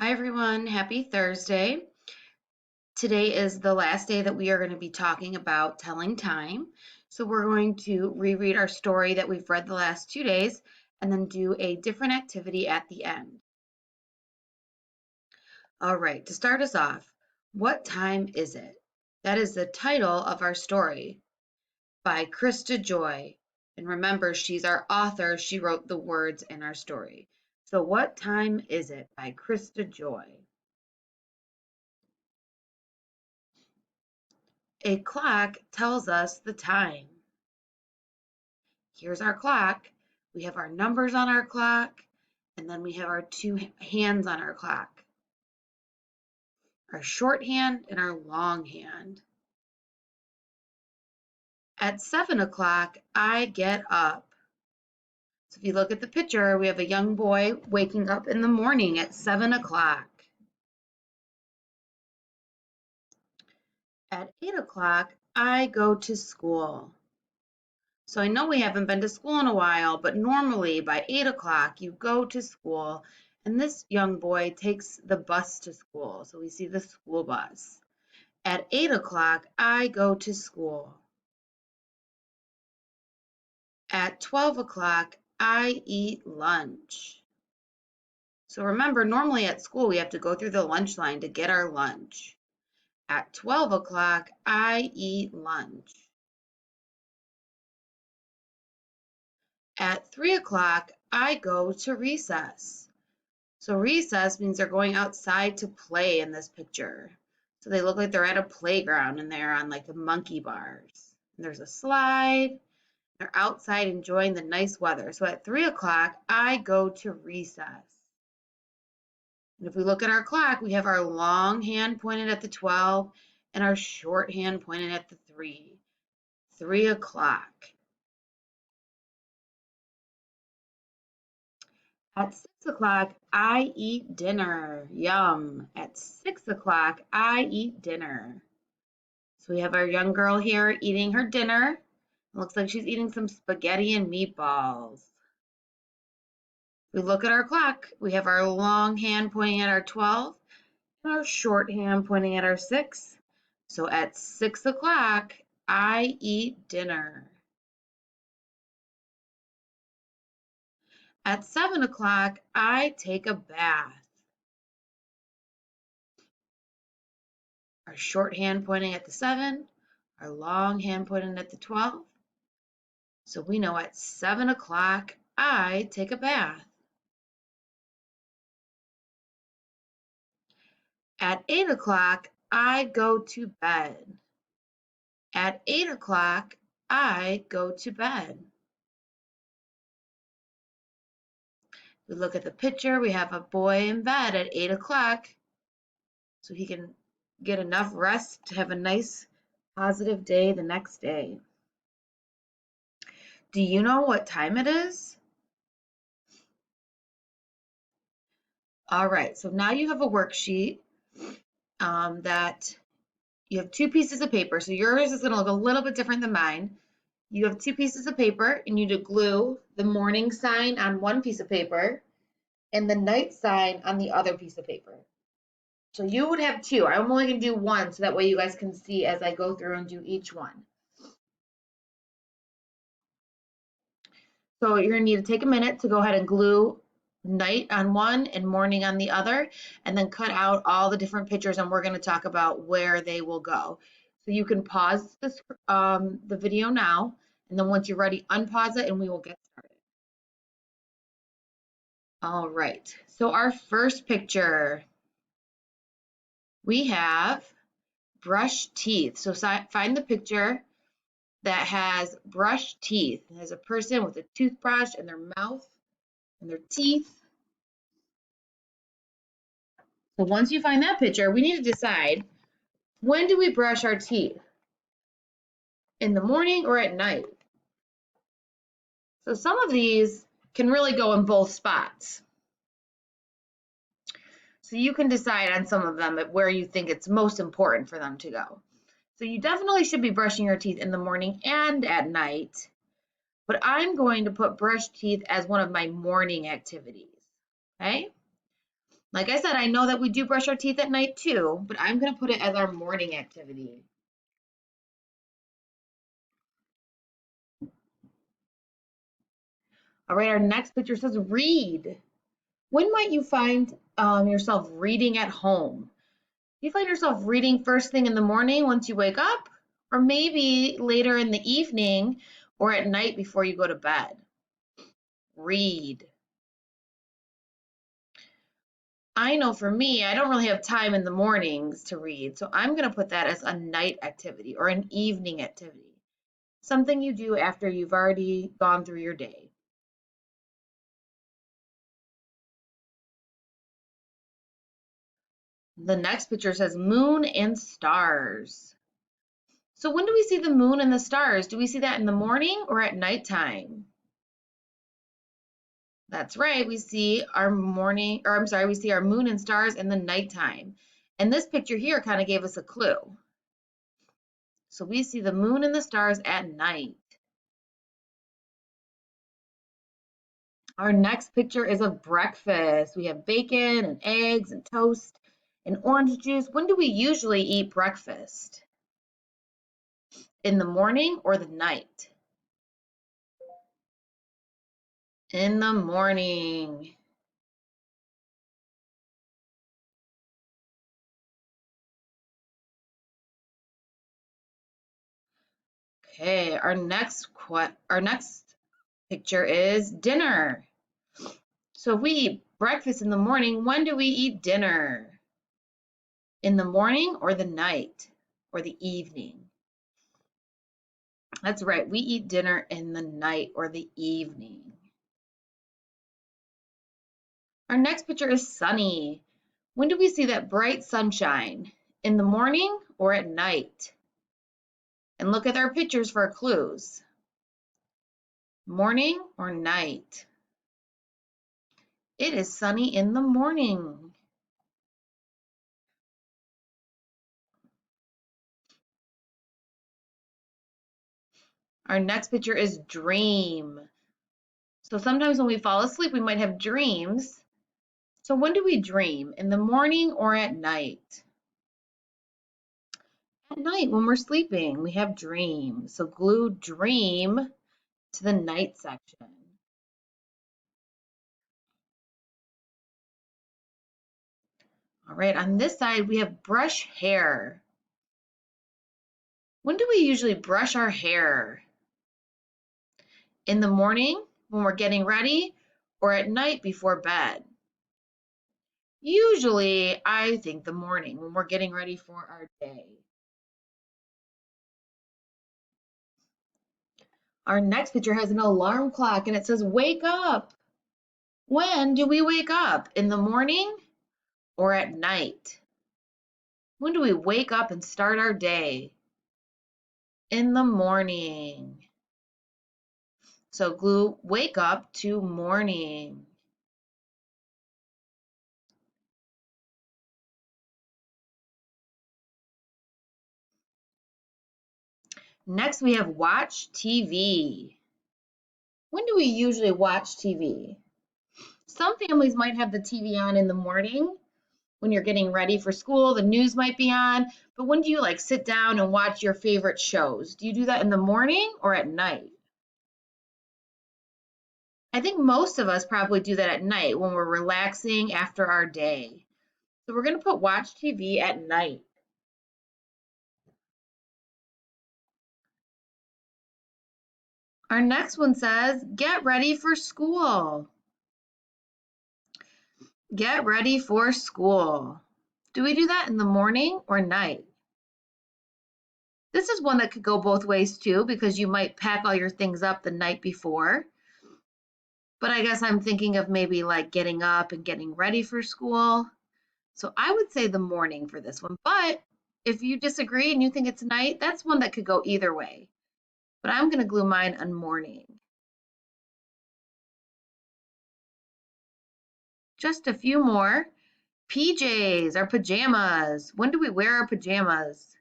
Hi everyone, happy Thursday. Today is the last day that we are going to be talking about telling time. So we're going to reread our story that we've read the last 2 days and then do a different activity at the end. All right, to start us off, what time is it? That is the title of our story by Krista Joy. And remember, she's our author. She wrote the words in our story. So what time is it by Krista Joy? A clock tells us the time. Here's our clock. We have our numbers on our clock, and then we have our two hands on our clock, our short hand and our long hand. At 7 o'clock, I get up. So if you look at the picture, we have a young boy waking up in the morning at 7 o'clock. At 8 o'clock, I go to school. So I know we haven't been to school in a while, but normally by 8 o'clock you go to school, and this young boy takes the bus to school. So we see the school bus. At 8 o'clock, I go to school. At 12 o'clock, I eat lunch. So remember, normally at school we have to go through the lunch line to get our lunch. At 12 o'clock, I eat lunch. At 3 o'clock, I go to recess. So recess means they're going outside to play in this picture. So they look like they're at a playground and they're on like the monkey bars. And there's a slide. They're outside enjoying the nice weather. So at 3 o'clock, I go to recess. And if we look at our clock, we have our long hand pointed at the 12 and our short hand pointed at the 3. 3 o'clock. At 6 o'clock, I eat dinner. Yum. At 6 o'clock, I eat dinner. So we have our young girl here eating her dinner. It looks like she's eating some spaghetti and meatballs. We look at our clock. We have our long hand pointing at our 12 and our short hand pointing at our 6. So at 6 o'clock, I eat dinner. At 7 o'clock, I take a bath. Our short hand pointing at the 7, our long hand pointing at the 12. So we know at 7 o'clock, I take a bath. At 8 o'clock, I go to bed. At 8 o'clock, I go to bed. We look at the picture, we have a boy in bed at 8 o'clock, so he can get enough rest to have a nice positive day the next day. Do you know what time it is? All right, so now you have a worksheet that you have two pieces of paper. So yours is going to look a little bit different than mine. You have two pieces of paper and you need to glue the morning sign on one piece of paper and the night sign on the other piece of paper. So you would have two. I'm only going to do one so that way you guys can see as I go through and do each one. So you're going to need to take a minute to go ahead and glue night on one and morning on the other, and then cut out all the different pictures, and we're going to talk about where they will go. So you can pause this, the video now, and then once you're ready, unpause it, and we will get started. All right, so our first picture, we have brush teeth. So find the picture that has brush teeth. It has a person with a toothbrush in their mouth and their teeth. So once you find that picture, we need to decide, when do we brush our teeth? In the morning or at night? So some of these can really go in both spots. So you can decide on some of them where you think it's most important for them to go. So you definitely should be brushing your teeth in the morning and at night, but I'm going to put brush teeth as one of my morning activities, okay? Like I said, I know that we do brush our teeth at night too, but I'm going to put it as our morning activity. All right, our next picture says read. When might you find yourself reading at home? Do you find yourself reading first thing in the morning once you wake up? Or maybe later in the evening or at night before you go to bed? Read. I know for me, I don't really have time in the mornings to read, so I'm going to put that as a night activity or an evening activity, something you do after you've already gone through your day. The next picture says moon and stars. So when do we see the moon and the stars? Do we see that in the morning or at nighttime? That's right. We see our we see our moon and stars in the nighttime. And this picture here kind of gave us a clue. So we see the moon and the stars at night. Our next picture is of breakfast. We have bacon and eggs and toast and orange juice. When do we usually eat breakfast? In the morning or the night? In the morning. Okay, our next picture is dinner. So if we eat breakfast in the morning, when do we eat dinner? In the morning or the night or the evening? That's right, we eat dinner in the night or the evening. Our next picture is sunny. When do we see that bright sunshine? In the morning or at night? And look at our pictures for clues. Morning or night? It is sunny in the morning. Our next picture is dream. So sometimes when we fall asleep, we might have dreams. So when do we dream? In the morning or at night? At night when we're sleeping, we have dreams. So glue dream to the night section. All right, on this side, we have brush hair. When do we usually brush our hair? In the morning when we're getting ready or at night before bed? Usually, I think the morning when we're getting ready for our day. Our next picture has an alarm clock and it says, wake up. When do we wake up? In the morning or at night? When do we wake up and start our day? In the morning. So glue wake up to morning. Next, we have watch TV. When do we usually watch TV? Some families might have the TV on in the morning when you're getting ready for school. The news might be on. But when do you like sit down and watch your favorite shows? Do you do that in the morning or at night? I think most of us probably do that at night when we're relaxing after our day. So we're going to put watch TV at night. Our next one says, get ready for school. Get ready for school. Do we do that in the morning or night? This is one that could go both ways too, because you might pack all your things up the night before. But I guess I'm thinking of maybe like getting up and getting ready for school. So I would say the morning for this one. But if you disagree and you think it's night, that's one that could go either way. But I'm going to glue mine on morning. Just a few more. PJs, our pajamas. When do we wear our pajamas?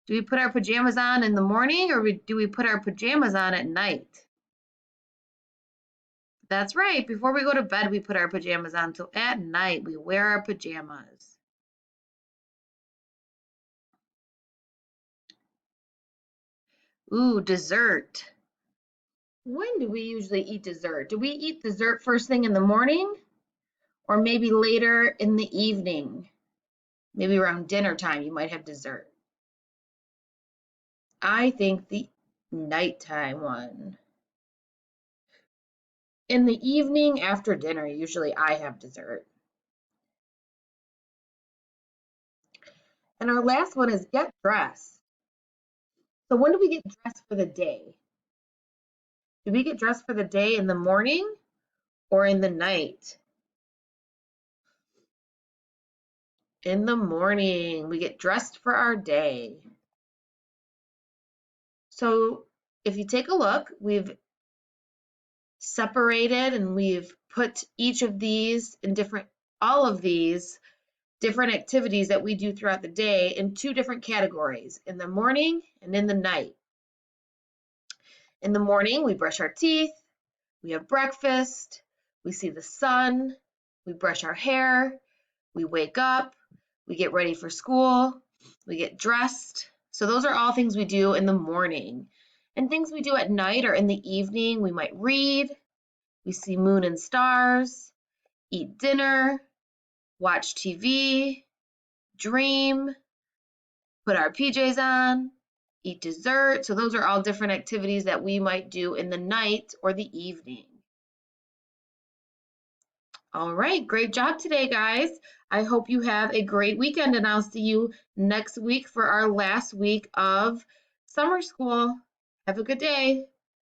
Do we put our pajamas on in the morning or do we put our pajamas on at night? That's right. Before we go to bed, we put our pajamas on. So at night, we wear our pajamas. Ooh, dessert. When do we usually eat dessert? Do we eat dessert first thing in the morning or maybe later in the evening? Maybe around dinner time, you might have dessert. I think the nighttime one. In the evening after dinner, usually I have dessert. And our last one is get dressed. So when do we get dressed for the day? Do we get dressed for the day in the morning or in the night? In the morning, we get dressed for our day. So if you take a look, we've separated and we've put each of these in all of these different activities that we do throughout the day in two different categories, in the morning and in the night. In the morning, we brush our teeth, we have breakfast, we see the sun, we brush our hair, we wake up, we get ready for school, we get dressed. So those are all things we do in the morning. And things we do at night or in the evening, we might read, we see moon and stars, eat dinner, watch TV, dream, put our PJs on, eat dessert. So those are all different activities that we might do in the night or the evening. All right, great job today, guys. I hope you have a great weekend, and I'll see you next week for our last week of summer school. Have a good day.